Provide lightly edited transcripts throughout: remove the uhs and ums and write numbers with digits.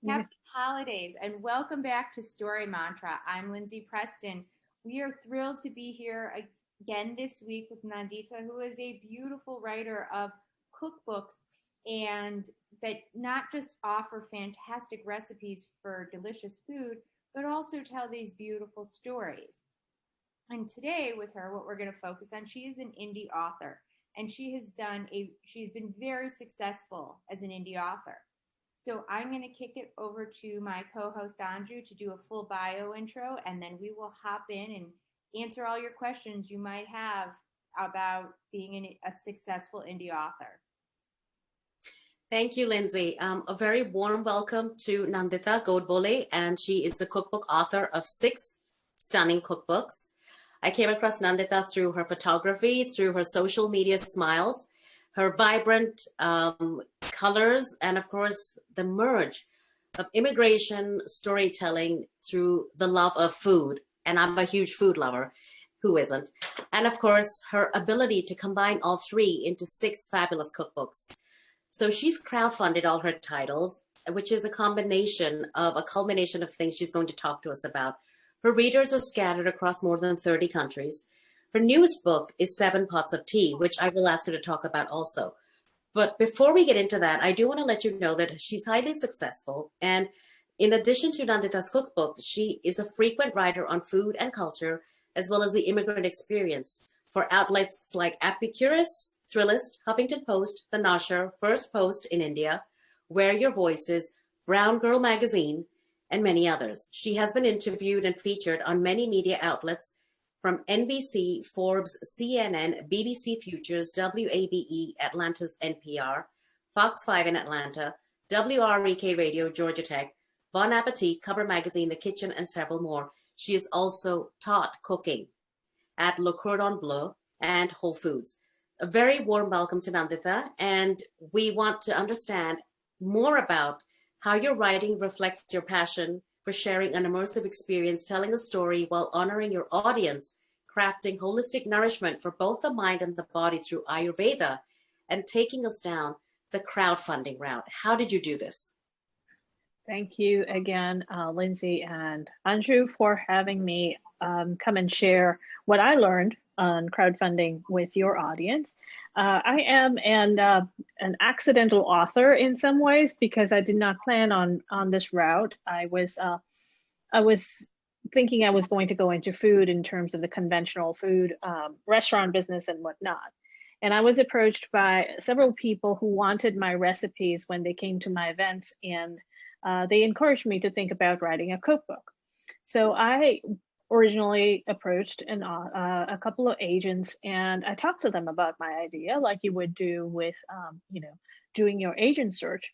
Happy holidays and welcome back to Story Mantra. I'm Lindsay Preston. We are thrilled to be here again this week with Nandita, who is a beautiful writer of cookbooks and that not just offer fantastic recipes for delicious food, but also tell these beautiful stories. And today with her, what we're going to focus on, she is an indie author and she's been very successful as an indie author. So I'm going to kick it over to my co-host Andrew to do a full bio intro, and then we will hop in and answer all your questions you might have about being a successful indie author. Thank you, Lindsay. A very warm welcome to Nandita Godbole, and she is the cookbook author of 6 stunning cookbooks. I came across Nandita through her photography, through her social media smiles, her vibrant colors, and of course, the merge of immigration storytelling through the love of food. And I'm a huge food lover. Who isn't? And of course, her ability to combine all 3 into 6 fabulous cookbooks. So she's crowdfunded all her titles, which is a culmination of things she's going to talk to us about. Her readers are scattered across more than 30 countries. Her newest book is 7 Pots of Tea, which I will ask her to talk about also. But before we get into that, I do want to let you know that she's highly successful. And in addition to Nandita's cookbook, she is a frequent writer on food and culture, as well as the immigrant experience for outlets like Epicurus, Thrillist, Huffington Post, The Nashar, First Post in India, Where Your Voice Is, Brown Girl Magazine, and many others. She has been interviewed and featured on many media outlets from NBC, Forbes, CNN, BBC Futures, WABE, Atlanta's NPR, Fox 5 in Atlanta, WREK Radio, Georgia Tech, Bon Appetit, Cover Magazine, The Kitchen, and several more. She has also taught cooking at Le Cordon Bleu and Whole Foods. A very warm welcome to Nandita, and we want to understand more about how your writing reflects your passion for sharing an immersive experience, telling a story while honoring your audience, crafting holistic nourishment for both the mind and the body through Ayurveda, and taking us down the crowdfunding route. How did you do this? Thank you again, Lindsay and Andrew, for having me come and share what I learned on crowdfunding with your audience. I am an accidental author in some ways because I did not plan on this route. I was thinking I was going to go into food in terms of the conventional food restaurant business and whatnot. And I was approached by several people who wanted my recipes when they came to my events, and they encouraged me to think about writing a cookbook. So I originally approached a couple of agents, and I talked to them about my idea, like you would do with, doing your agent search.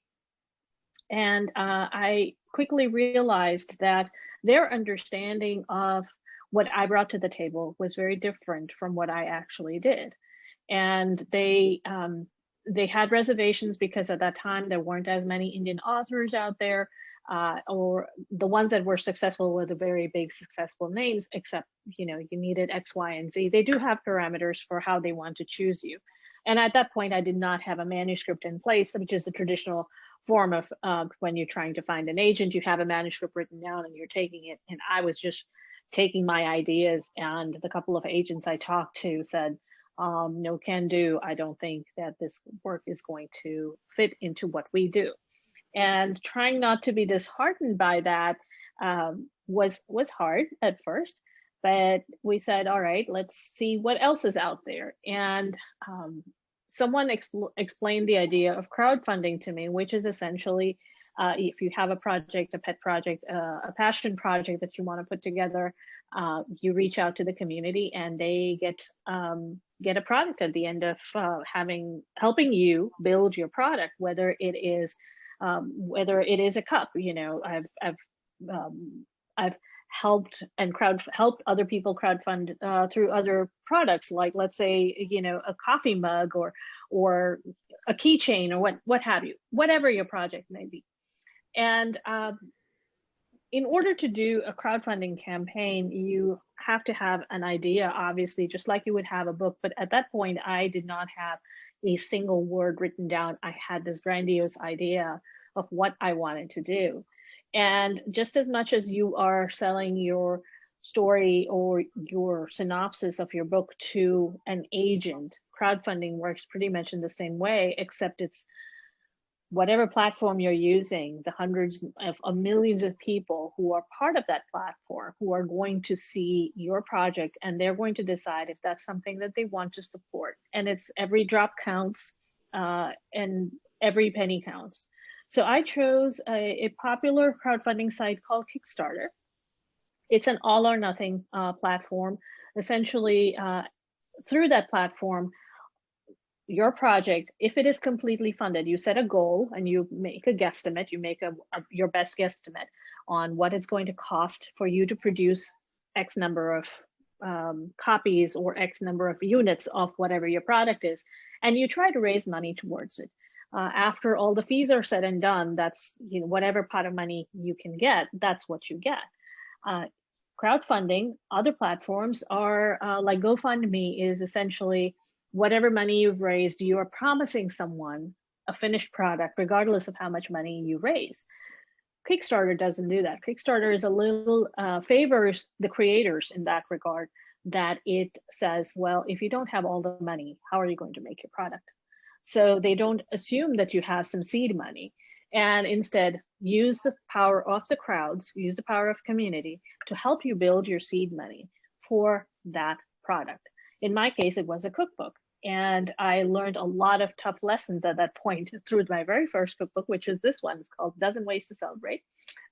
And I quickly realized that their understanding of what I brought to the table was very different from what I actually did. And they had reservations because at that time there weren't as many Indian authors out there, or the ones that were successful were the very big successful names, except, you needed X, Y, and Z. They do have parameters for how they want to choose you. And at that point, I did not have a manuscript in place, which is the traditional form of when you're trying to find an agent, you have a manuscript written down and you're taking it. And I was just taking my ideas, and the couple of agents I talked to said, no can do. I don't think that this work is going to fit into what we do. And trying not to be disheartened by that was hard at first, but we said, all right, let's see what else is out there. And someone explained the idea of crowdfunding to me, which is essentially if you have a project, a pet project, a passion project that you want to put together, you reach out to the community and they get a product at the end of helping you build your product, whether it is a cup. I've helped other people crowdfund through other products, like, let's say, a coffee mug or a keychain or what have you, whatever your project may be. And in order to do a crowdfunding campaign, you have to have an idea, obviously, just like you would have a book. But at that point, I did not have a single word written down. I had this grandiose idea of what I wanted to do. And just as much as you are selling your story or your synopsis of your book to an agent, crowdfunding works pretty much in the same way, except it's whatever platform you're using, the hundreds of millions of people who are part of that platform, who are going to see your project, and they're going to decide if that's something that they want to support. And it's every drop counts, and every penny counts. So I chose a popular crowdfunding site called Kickstarter. It's an all or nothing platform. Essentially, through that platform, your project, if it is completely funded, you set a goal and you make a guesstimate, you make your best guesstimate on what it's going to cost for you to produce X number of copies or X number of units of whatever your product is, and you try to raise money towards it. After all the fees are said and done, that's, you know, whatever pot of money you can get, that's what you get. Crowdfunding, other platforms are like GoFundMe is essentially whatever money you've raised, you are promising someone a finished product, regardless of how much money you raise. Kickstarter doesn't do that. Kickstarter is a little favors the creators in that regard, that it says, well, if you don't have all the money, how are you going to make your product? So they don't assume that you have some seed money, and instead use the power of the crowds, use the power of community to help you build your seed money for that product. In my case, it was a cookbook. And I learned a lot of tough lessons at that point through my very first cookbook, which is this one. It's called Dozen Ways to Celebrate.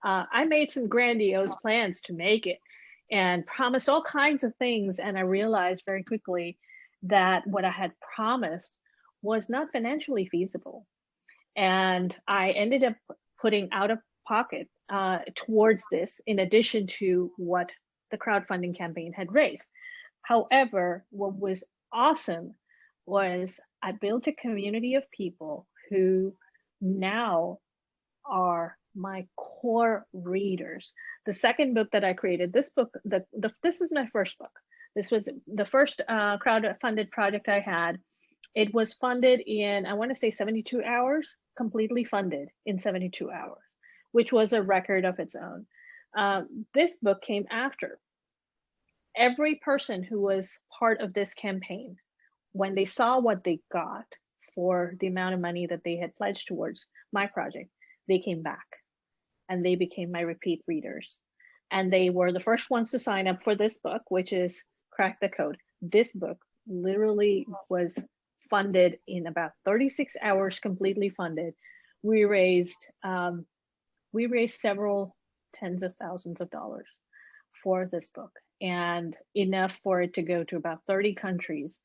I made some grandiose plans to make it and promised all kinds of things. And I realized very quickly that what I had promised was not financially feasible. And I ended up putting out of pocket towards this, in addition to what the crowdfunding campaign had raised. However, what was awesome was I built a community of people who now are my core readers. The second book that I created, this book, this is my first book. This was the first crowd-funded project I had. It was funded in, I want to say 72 hours, completely funded in 72 hours, which was a record of its own. This book came after. Every person who was part of this campaign, when they saw what they got for the amount of money that they had pledged towards my project, they came back and they became my repeat readers. And they were the first ones to sign up for this book, which is Crack the Code. This book literally was funded in about 36 hours, completely funded. We raised several tens of thousands of dollars for this book, and enough for it to go to about 30 countries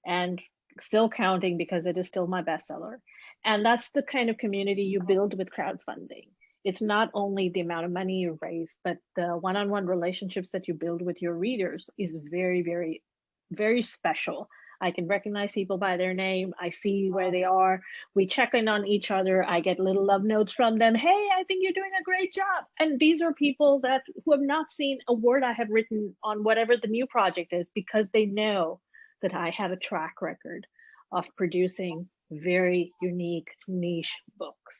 and still counting, because it is still my bestseller. And that's the kind of community you build with crowdfunding. It's not only the amount of money you raise, but the one-on-one relationships that you build with your readers is very, very, very special. I can recognize people by their name. I see where they are. We check in on each other. I get little love notes from them. Hey, I think you're doing a great job. And these are people who have not seen a word I have written on whatever the new project is, because they know that I have a track record of producing very unique niche books,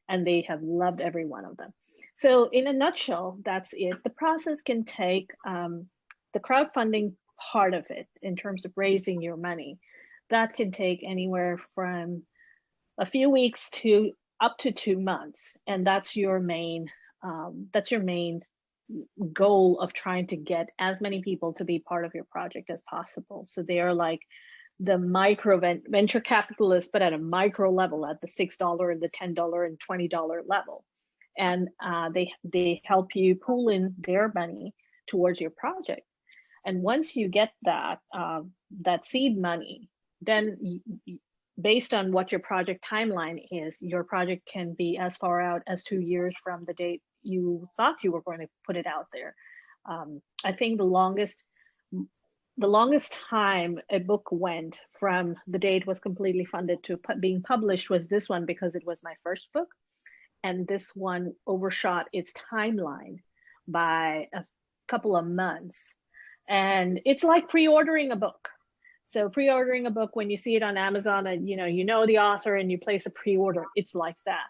and they have loved every one of them. So in a nutshell, that's it. The process can take the crowdfunding part of it in terms of raising your money. That can take anywhere from a few weeks to up to 2 months. And that's your main goal of trying to get as many people to be part of your project as possible. So they are like the micro venture capitalists, but at a micro level, at the $6 and the $10 and $20 level. And they help you pool in their money towards your project. And once you get that seed money, then based on what your project timeline is, your project can be as far out as 2 years from the date you thought you were going to put it out there. I think the longest time a book went from the day it was completely funded to being published was this one, because it was my first book. And this one overshot its timeline by a couple of months. And it's like pre-ordering a book. So pre-ordering a book, when you see it on Amazon and you know the author and you place a pre-order, it's like that.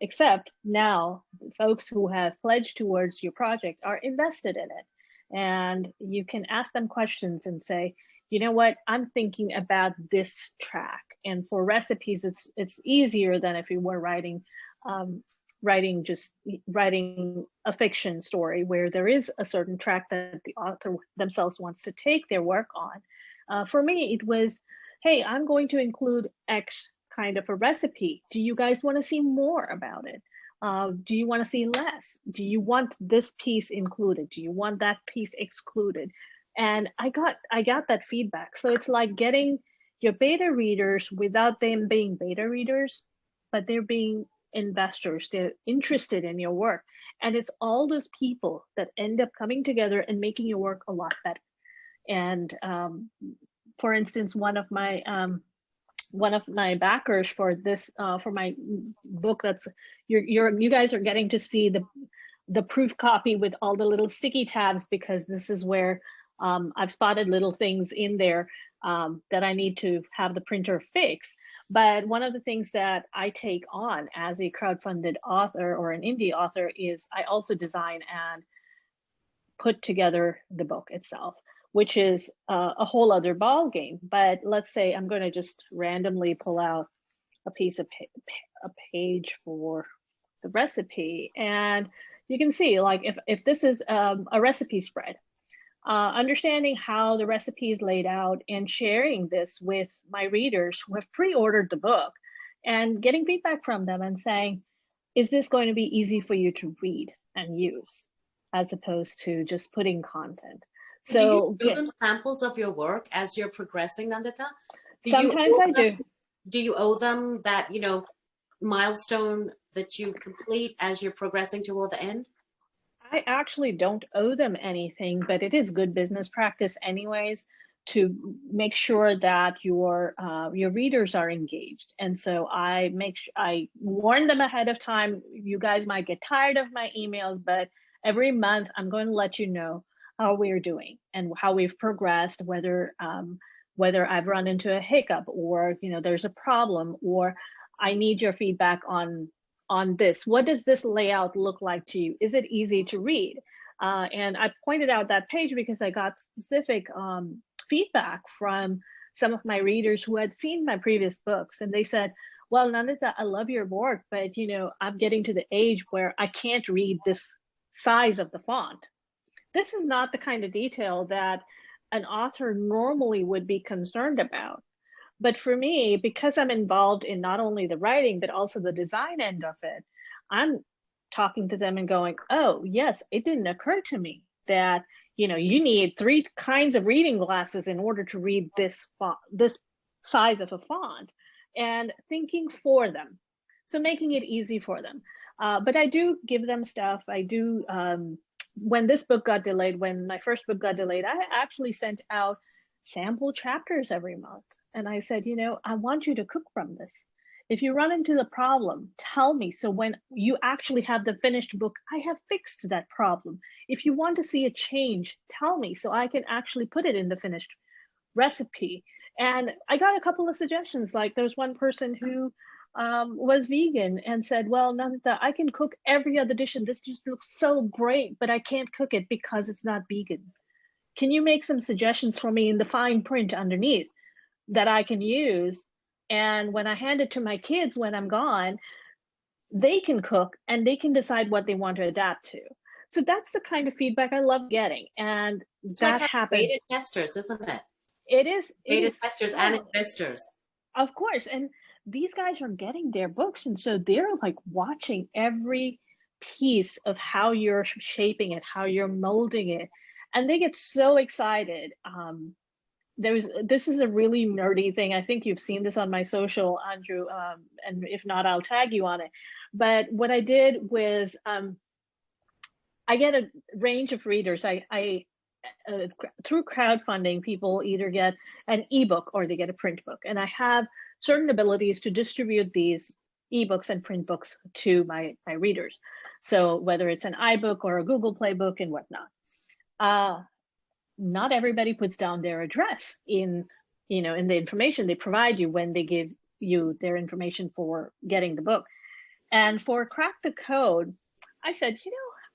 except now folks who have pledged towards your project are invested in it. And you can ask them questions and say, you know what, I'm thinking about this track. And for recipes, it's easier than if you were writing a fiction story where there is a certain track that the author themselves wants to take their work on. For me, it was, hey, I'm going to include X kind of a recipe. Do you guys want to see more about it? Do you want to see less? Do you want this piece included? Do you want that piece excluded? And I got that feedback. So it's like getting your beta readers without them being beta readers, but they're being investors. They're interested in your work. And it's all those people that end up coming together and making your work a lot better. And for instance, one of my backers for this for my book, that's you guys are getting to see the proof copy with all the little sticky tabs, because this is where I've spotted little things in there that I need to have the printer fix. But one of the things that I take on as a crowdfunded author or an indie author is I also design and put together the book itself, which is a whole other ball game. But let's say I'm going to just randomly pull out a piece of a page for the recipe, and you can see, like, if this is a recipe spread, understanding how the recipe is laid out and sharing this with my readers who have pre-ordered the book and getting feedback from them and saying, is this going to be easy for you to read and use, as opposed to just putting content. So do you show them samples of your work as you're progressing, Nandita? Sometimes I do. Do you owe them that, milestone that you complete as you're progressing toward the end? I actually don't owe them anything, but it is good business practice anyways to make sure that your readers are engaged. And so I warn them ahead of time. You guys might get tired of my emails, but every month I'm going to let you know how we're doing and how we've progressed, whether I've run into a hiccup, or there's a problem, or I need your feedback on this. What does this layout look like to you? Is it easy to read? And I pointed out that page because I got specific feedback from some of my readers who had seen my previous books, and they said, well, Nandita, I love your work, but I'm getting to the age where I can't read this size of the font. This is not the kind of detail that an author normally would be concerned about. But for me, because I'm involved in not only the writing, but also the design end of it, I'm talking to them and going, oh, yes, it didn't occur to me that, you need 3 kinds of reading glasses in order to read this size of a font, and thinking for them. So making it easy for them. But I do give them stuff. I do, when this book got delayed, when my first book got delayed, I actually sent out sample chapters every month. And I said, I want you to cook from this. If you run into the problem, tell me. So when you actually have the finished book, I have fixed that problem. If you want to see a change, tell me so I can actually put it in the finished recipe. And I got a couple of suggestions. Like there's one person who was vegan and said, well, Nandita, I can cook every other dish and this just looks so great, but I can't cook it because it's not vegan. Can you make some suggestions for me in the fine print underneath that I can use? And when I hand it to my kids when I'm gone, they can cook and they can decide what they want to adapt to. So that's the kind of feedback I love getting. And it's that like happens. Beta testers, isn't it? It is. Beta testers and investors. Of course. And these guys are getting their books. And so they're like watching every piece of how you're shaping it, how you're molding it. And they get so excited. This is a really nerdy thing. I think you've seen this on my social, Andrew, and if not, I'll tag you on it. But what I did was I get a range of readers. Through crowdfunding, people either get an ebook or they get a print book. And I have certain abilities to distribute these ebooks and print books to my readers. So whether it's an iBook or a Google Play book and whatnot. Not everybody puts down their address in the information they provide you when they give you their information for getting the book. And for Crack the Code, I said,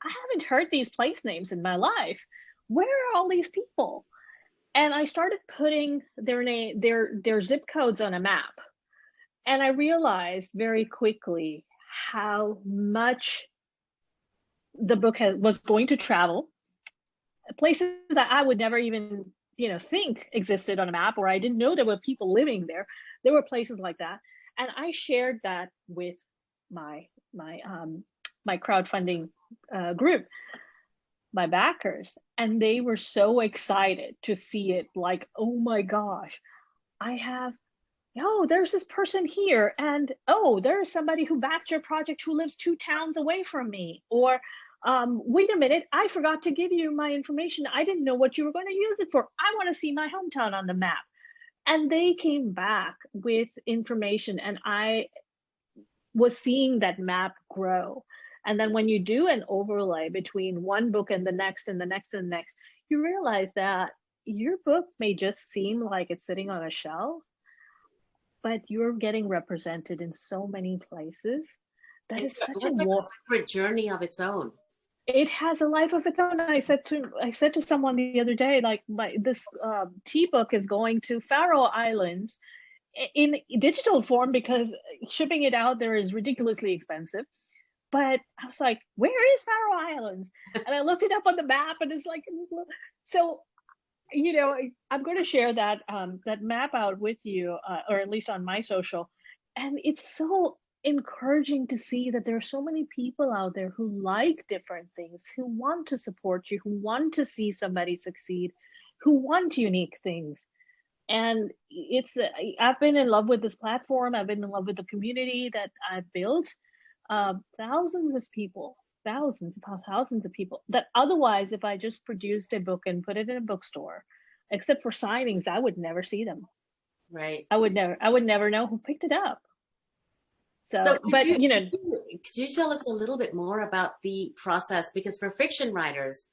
I haven't heard these place names in my life. Where are all these people? And I started putting their zip codes on a map. And I realized very quickly how much the book was going to travel, places that I would never even think existed on a map, or I didn't know there were people living there. There were places like that, and I shared that with my crowdfunding group, my backers, and they were so excited to see it. Like, oh my gosh, there's this person here, and there's somebody who backed your project who lives 2 towns away from me, or wait a minute, I forgot to give you my information. I didn't know what you were going to use it for. I want to see my hometown on the map. And they came back with information, and I was seeing that map grow. And then when you do an overlay between one book and the next and the next and the next, you realize that your book may just seem like it's sitting on a shelf, but you're getting represented in so many places. That is such a separate journey of its own. It has a life of its own. I said to someone the other day, like, this tea book is going to Faroe Islands in digital form because shipping it out there is ridiculously expensive. But I was like, where is Faroe Islands? And I looked it up on the map, and it's like, so, I'm going to share that that map out with you, or at least on my social. And it's so encouraging to see that there are so many people out there who like different things, who want to support you, who want to see somebody succeed, who want unique things. And I've been in love with this platform. I've been in love with the community that I've built. Thousands of people that otherwise, if I just produced a book and put it in a bookstore, except for signings, I would never see them. Right. I would never know who picked it up. So could you tell us a little bit more about the process? Because for fiction writers,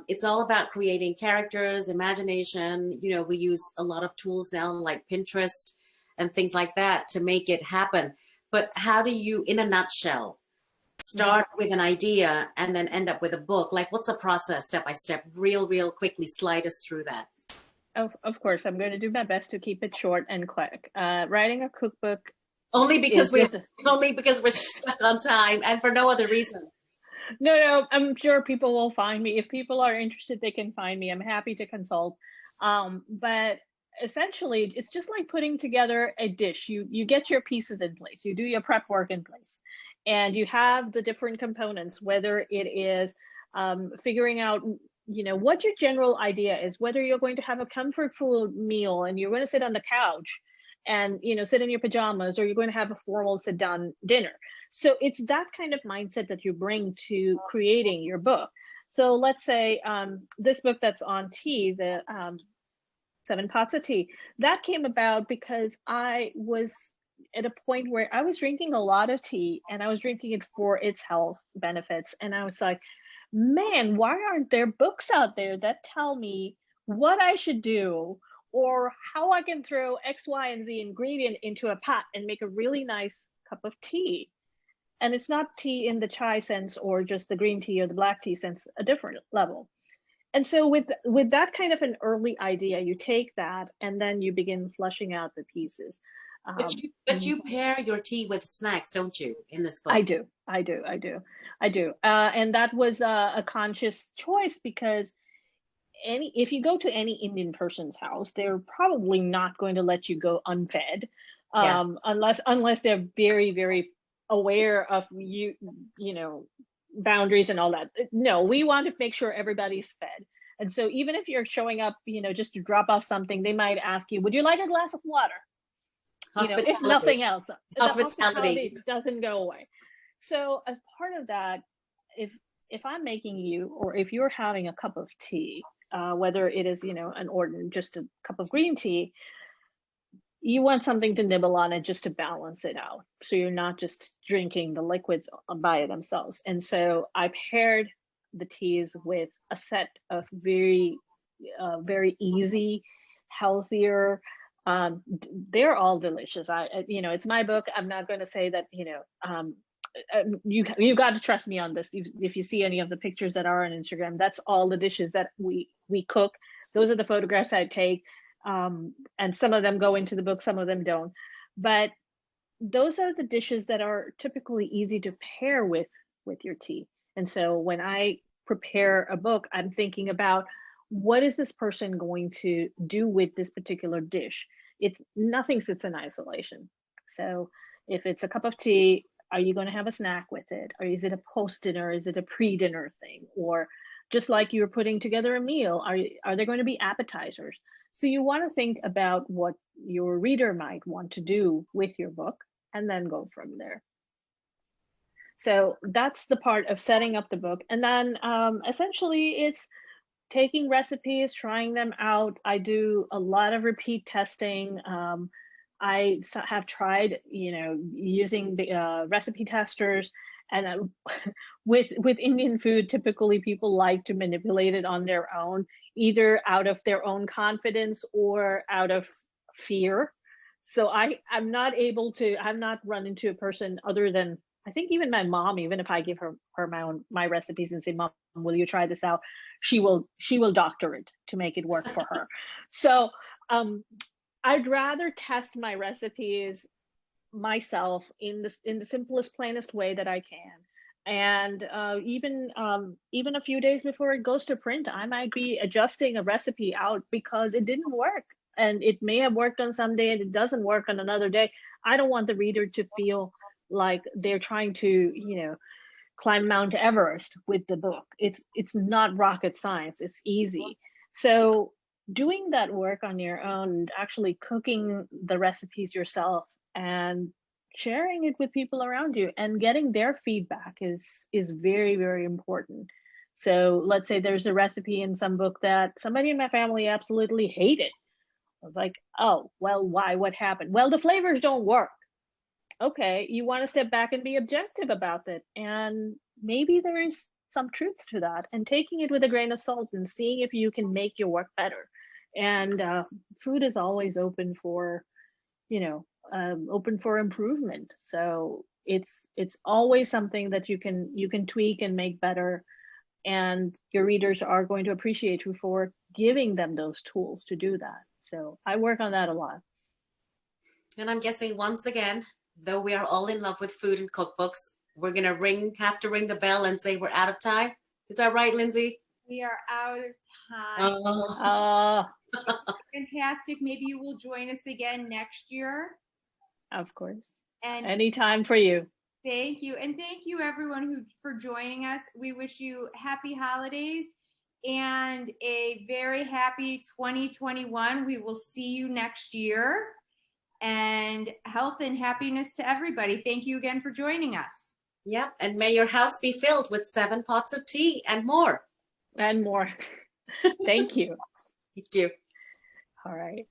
it's all about creating characters, imagination. We use a lot of tools now like Pinterest and things like that to make it happen. But how do you, in a nutshell, start with an idea and then end up with a book? Like, what's the process step by step? Real quickly, slide us through that. Of course, I'm going to do my best to keep it short and quick. Writing a cookbook. Only because we're stuck on time and for no other reason. No, I'm sure people will find me. If people are interested, they can find me. I'm happy to consult. But essentially, it's just like putting together a dish. You get your pieces in place. You do your prep work in place. And you have the different components, whether it is figuring out, what your general idea is, whether you're going to have a comfort food meal and you're going to sit on the couch and sit in your pajamas, or you're going to have a formal sit down dinner. So it's that kind of mindset that you bring to creating your book. So let's say this book that's on tea, the 7 Pots of Tea, that came about because I was at a point where I was drinking a lot of tea, and I was drinking it for its health benefits. And I was like, man, why aren't there books out there that tell me what I should do, or how I can throw X, Y, and Z ingredient into a pot and make a really nice cup of tea? And it's not tea in the chai sense or just the green tea or the black tea sense, a different level. And so with that kind of an early idea, you take that and then you begin fleshing out the pieces. But you pair your tea with snacks, don't you, in this book? I do. And that was a conscious choice, because if you go to any Indian person's house, they're probably not going to let you go unfed, Yes. unless they're very, very aware of boundaries and all that. No, we want to make sure everybody's fed. And so even if you're showing up, just to drop off something, they might ask you, would you like a glass of water? If nothing else, the hospitality doesn't go away. So as part of that, if I'm making you, or if you're having a cup of tea, whether it is, an ordinary, just a cup of green tea, you want something to nibble on it just to balance it out. So you're not just drinking the liquids by themselves. And so I paired the teas with a set of very easy, healthier, They're all delicious. It's my book. I'm not going to say that, you got to trust me on this. If you see any of the pictures that are on Instagram, that's all the dishes that we cook. Those are the photographs I take. And some of them go into the book, some of them don't. But those are the dishes that are typically easy to pair with your tea. And so when I prepare a book, I'm thinking about, what is this person going to do with this particular dish? It's nothing sits in isolation. So if it's a cup of tea, are you going to have a snack with it? Or is it a post dinner? Is it a pre-dinner thing? Or just like you're putting together a meal, are there going to be appetizers? So you want to think about what your reader might want to do with your book and then go from there. So that's the part of setting up the book. And then essentially it's taking recipes, trying them out. I do a lot of repeat testing. I have tried, using the recipe testers, and with Indian food, typically people like to manipulate it on their own, either out of their own confidence or out of fear. So I'm not able to. I've not run into a person other than, I think, even my mom. Even if I give her my recipes and say, "Mom, will you try this out?" She will doctor it to make it work for her. So I'd rather test my recipes myself in the simplest, plainest way that I can. And even a few days before it goes to print, I might be adjusting a recipe out because it didn't work. And it may have worked on some day and it doesn't work on another day. I don't want the reader to feel like they're trying to, climb Mount Everest with the book. It's not rocket science. It's easy. So doing that work on your own, actually cooking the recipes yourself and sharing it with people around you and getting their feedback is very, very important. So let's say there's a recipe in some book that somebody in my family absolutely hated. I was like, oh, well, why? What happened? Well, the flavors don't work. Okay, you want to step back and be objective about it. And maybe there is some truth to that, and taking it with a grain of salt and seeing if you can make your work better. And food is always open for, open for improvement. So it's always something that you can tweak and make better. And your readers are going to appreciate you for giving them those tools to do that. So I work on that a lot. And I'm guessing, once again, though we are all in love with food and cookbooks, we're going to have to ring the bell and say we're out of time. Is that right, Lindsay? We are out of time. Oh. Fantastic. Maybe you will join us again next year. Of course. And anytime for you. Thank you. And thank you everyone for joining us. We wish you happy holidays and a very happy 2021. We will see you next year. And health and happiness to everybody. Thank you again for joining us. Yep. And may your house be filled with 7 pots of tea and more. And more. Thank you. Thank you. All right.